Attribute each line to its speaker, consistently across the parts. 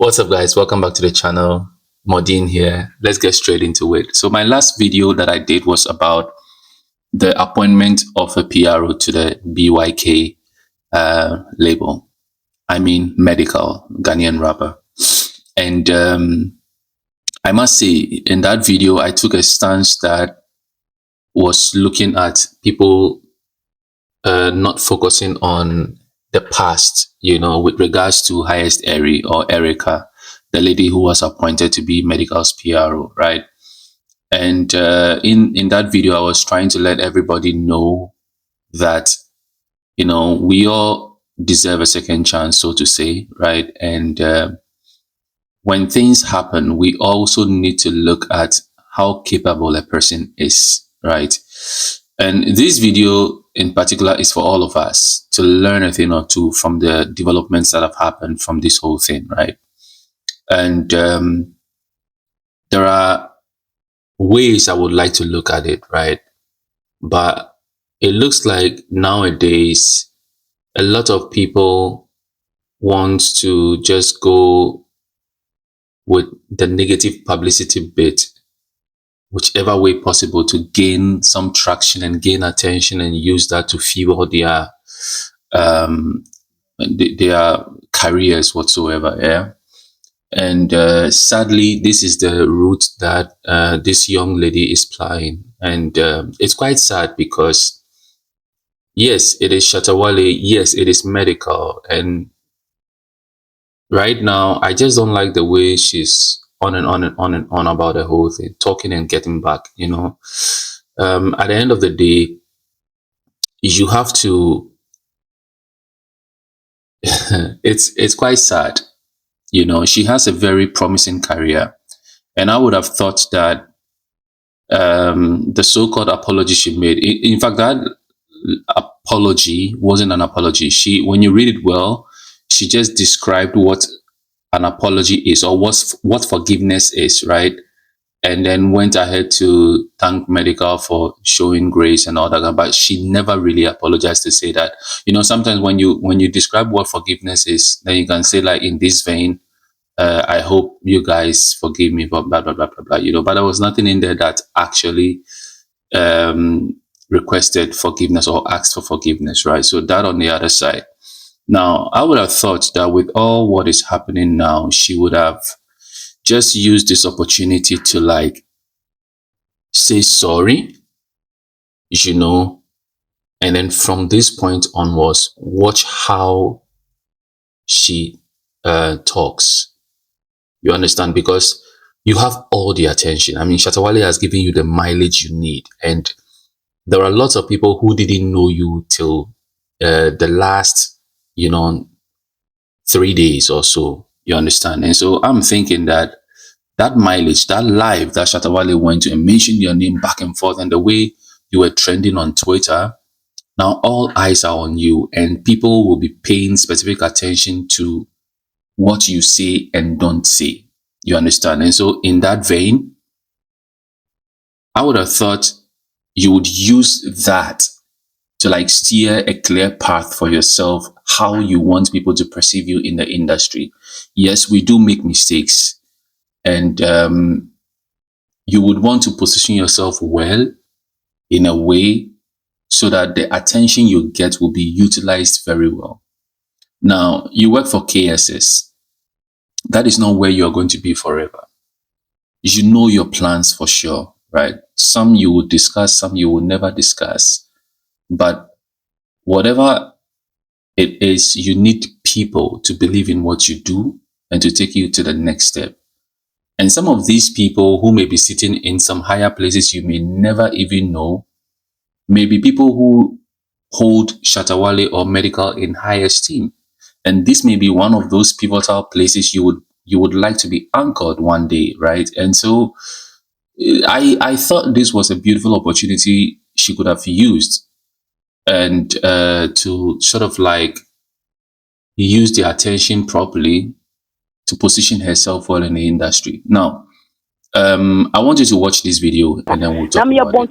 Speaker 1: What's up, guys? Welcome back to the channel. Modine here. Let's get straight into it. So my last video that I did was about the appointment of a PRO to the BYK label. I mean Medikal, Ghanaian rapper. And I must say, in that video, I took a stance that was looking at people not focusing on the past, with regards to Highest Eri or Erica, the lady who was appointed to be Medikal's PRO, right? And in that video, I was trying to let everybody know that, we all deserve a second chance, so to say, right? And when things happen, we also need to look at how capable a person is, right? And this video in particular is for all of us to learn a thing or two from the developments that have happened from this whole thing, right? And there are ways I would like to look at it, right? But it looks like nowadays a lot of people want to just go with the negative publicity bit, whichever way possible, to gain some traction and gain attention and use that to fuel their careers whatsoever. Yeah. And sadly, this is the route that this young lady is plying. And it's quite sad because yes, it is Shatta Wale. Yes, it is Medikal. And right now, I just don't like the way she's on and on and on and on about the whole thing, talking and getting back, At the end of the day, you have to, it's quite sad. She has a very promising career. And I would have thought that the so-called apology she made, in fact, that apology wasn't an apology. When you read it well, she just described what an apology is, or what forgiveness is, right? And then went ahead to thank Medikal for showing grace and all that. But she never really apologized to say that. Sometimes when you describe what forgiveness is, then you can say, like, in this vein, I hope you guys forgive me, blah, blah, blah, blah, blah, blah, but there was nothing in there that actually requested forgiveness or asked for forgiveness, right? So that on the other side. Now, I would have thought that with all what is happening now, she would have just used this opportunity to, like, say sorry, and then from this point onwards, watch how she talks. You understand? Because you have all the attention. I mean, Shatta Wale has given you the mileage you need. And there are lots of people who didn't know you till the last 3 days or so. You understand? And so I'm thinking that mileage, that live that Shatta Wale went to and mentioned your name back and forth, and the way you were trending on Twitter, now all eyes are on you, and people will be paying specific attention to what you say and don't say. You understand? And so in that vein, I would have thought you would use that to, like, steer a clear path for yourself, how you want people to perceive you in the industry. Yes, we do make mistakes, and you would want to position yourself well in a way so that the attention you get will be utilized very well. Now, you work for KSS. That is not where you're going to be forever. You know your plans for sure, right? Some you will discuss, some you will never discuss. But whatever it is, you need people to believe in what you do and to take you to the next step. And some of these people who may be sitting in some higher places you may never even know, may be people who hold Shatta Wale or Medikal in high esteem. And this may be one of those pivotal places you would like to be anchored one day, right? And so I thought this was a beautiful opportunity she could have used, and to sort of, like, use the attention properly to position herself well in the industry. Now, I want you to watch this video and then we'll talk about it.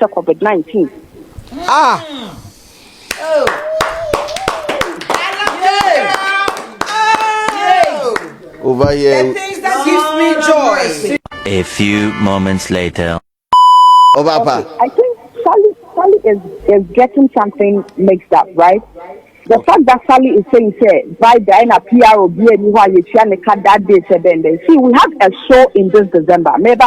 Speaker 2: COVID-19. Ah. Oh. I love over here.
Speaker 3: The things that gives me joy.
Speaker 4: A few moments later.
Speaker 2: Over
Speaker 5: Okay, I think Sally is getting something mixed up, right? The fact that Sally is saying, say, by Diana PR or BNY, that day, see, we have a show in this December, maybe,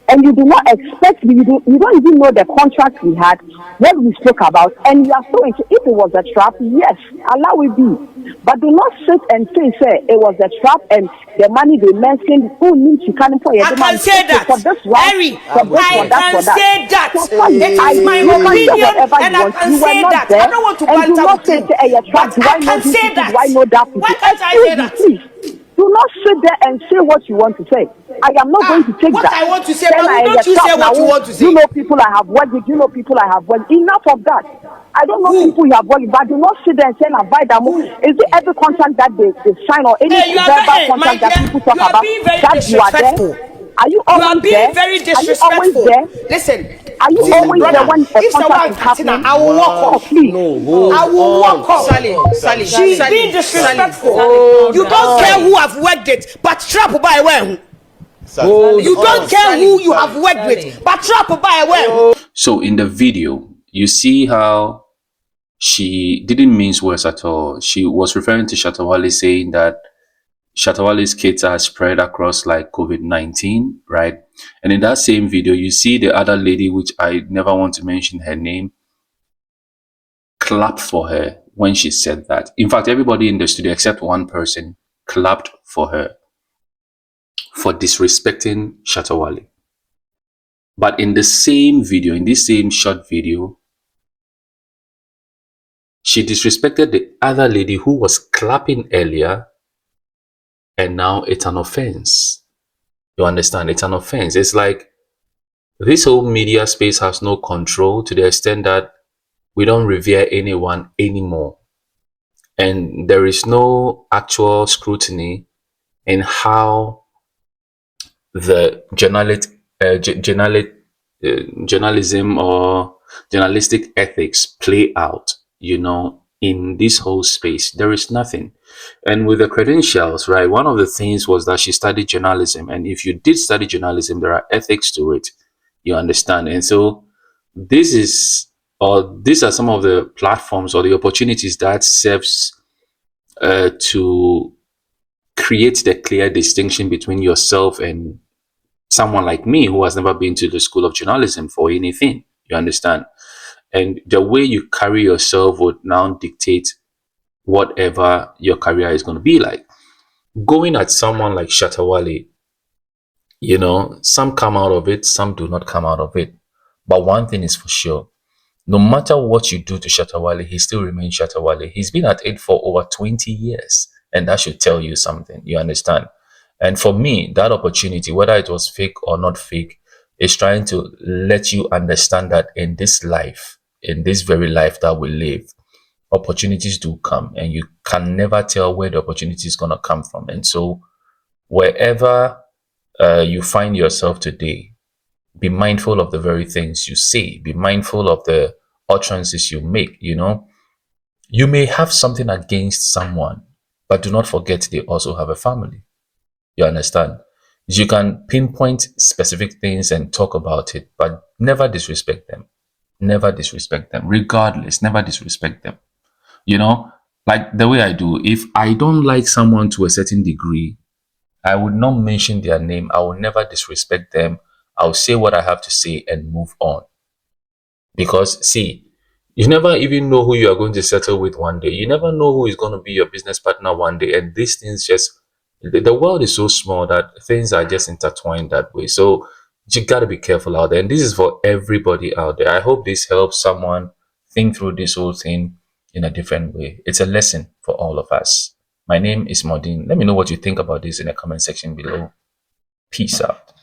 Speaker 5: and you do not expect, you don't even know the contract we had, what we spoke about, and you are so into, if it was a trap, yes, allow it be. But do not sit and say it was a trap and the money they mentioned, who needs to come for your
Speaker 3: I can say that.
Speaker 5: for this one,
Speaker 3: Harry,
Speaker 5: for this,
Speaker 3: I
Speaker 5: for that,
Speaker 3: can
Speaker 5: for that.
Speaker 3: say that.
Speaker 5: So, Sally,
Speaker 3: It is my
Speaker 5: you can say
Speaker 3: opinion,
Speaker 5: whatever
Speaker 3: and
Speaker 5: you
Speaker 3: I
Speaker 5: want.
Speaker 3: can
Speaker 5: You were
Speaker 3: say
Speaker 5: not
Speaker 3: that.
Speaker 5: there.
Speaker 3: I don't want to
Speaker 5: And do
Speaker 3: banter
Speaker 5: not
Speaker 3: with
Speaker 5: say,
Speaker 3: you,
Speaker 5: hey, trap,
Speaker 3: but
Speaker 5: do
Speaker 3: I
Speaker 5: I know
Speaker 3: can
Speaker 5: this
Speaker 3: say
Speaker 5: city? Do I
Speaker 3: that.
Speaker 5: know that
Speaker 3: Why
Speaker 5: city?
Speaker 3: can't I
Speaker 5: Excuse
Speaker 3: say
Speaker 5: me,
Speaker 3: that?
Speaker 5: please. Do not sit there and say what you want to say. I am not going to take
Speaker 3: What
Speaker 5: that.
Speaker 3: I want to say,
Speaker 5: Then
Speaker 3: but
Speaker 5: I
Speaker 3: don't you
Speaker 5: trap
Speaker 3: say
Speaker 5: now.
Speaker 3: what you want to say?
Speaker 5: You know people I have worked with. You know people I have worked. Enough of that. I don't know
Speaker 3: Who?
Speaker 5: people you have worked with, but do not sit there and say, "Avoid them." Is it every contract that they sign or any
Speaker 3: Hey, you are
Speaker 5: verbal
Speaker 3: very, my
Speaker 5: contract that people
Speaker 3: dear,
Speaker 5: talk
Speaker 3: you are
Speaker 5: about
Speaker 3: being very
Speaker 5: that you are there?
Speaker 3: disrespectful.
Speaker 5: Are you
Speaker 3: You are
Speaker 5: always
Speaker 3: being
Speaker 5: there?
Speaker 3: very
Speaker 5: Are you always
Speaker 3: disrespectful.
Speaker 5: there?
Speaker 3: Listen,
Speaker 5: Are you
Speaker 3: see,
Speaker 5: always there
Speaker 3: brother,
Speaker 5: when a
Speaker 3: if
Speaker 5: contract
Speaker 3: someone
Speaker 5: is
Speaker 3: Katina,
Speaker 5: happening?
Speaker 3: I will walk
Speaker 5: Oh,
Speaker 3: off.
Speaker 5: please.
Speaker 2: No, hold
Speaker 3: I will walk
Speaker 2: on.
Speaker 3: off. Sally, she's being disrespectful.
Speaker 2: Hold
Speaker 3: You don't care
Speaker 2: on.
Speaker 3: who I've worked it, but trap by where?
Speaker 2: Hold
Speaker 3: You don't
Speaker 2: on.
Speaker 3: care who you have worked with, but trap by where?
Speaker 1: So in the video, you see how she didn't mince words at all. She was referring to Shatta Wale, saying that Shatta Wale's kids are spread across like COVID-19, right? And in that same video, you see the other lady, which I never want to mention her name, clap for her when she said that. In fact, everybody in the studio except one person clapped for her for disrespecting Shatta Wale. But in the same video, in this same short video, she disrespected the other lady who was clapping earlier, and now it's an offense. You understand? It's an offense. It's like this whole media space has no control to the extent that we don't revere anyone anymore. And there is no actual scrutiny in how the journalism or journalistic ethics play out, in this whole space. There is nothing. And with the credentials, right, one of the things was that she studied journalism. And if you did study journalism, there are ethics to it, you understand. And so this is, or these are some of the platforms or the opportunities that serves to create the clear distinction between yourself and someone like me who has never been to the school of journalism for anything, you understand. And the way you carry yourself would now dictate whatever your career is going to be like. Going at someone like Shatta Wale, some come out of it, some do not come out of it. But one thing is for sure, no matter what you do to Shatta Wale, he still remains Shatta Wale. He's been at it for over 20 years. And that should tell you something, you understand? And for me, that opportunity, whether it was fake or not fake, is trying to let you understand that in this life, in this very life that we live, opportunities do come, and you can never tell where the opportunity is going to come from. And so wherever you find yourself today, be mindful of the very things you say, be mindful of the utterances you make. You may have something against someone, but do not forget they also have a family. You understand? You can pinpoint specific things and talk about it, but never disrespect them. Never disrespect them. Regardless, never disrespect them. Like the way I do. If I don't like someone to a certain degree, I would not mention their name. I will never disrespect them. I'll say what I have to say and move on. Because, see, you never even know who you are going to settle with one day. You never know who is going to be your business partner one day. And these things the world is so small that things are just intertwined that way. So you got to be careful out there. And this is for everybody out there. I hope this helps someone think through this whole thing in a different way. It's a lesson for all of us. My name is Modin. Let me know what you think about this in the comment section below. Peace out.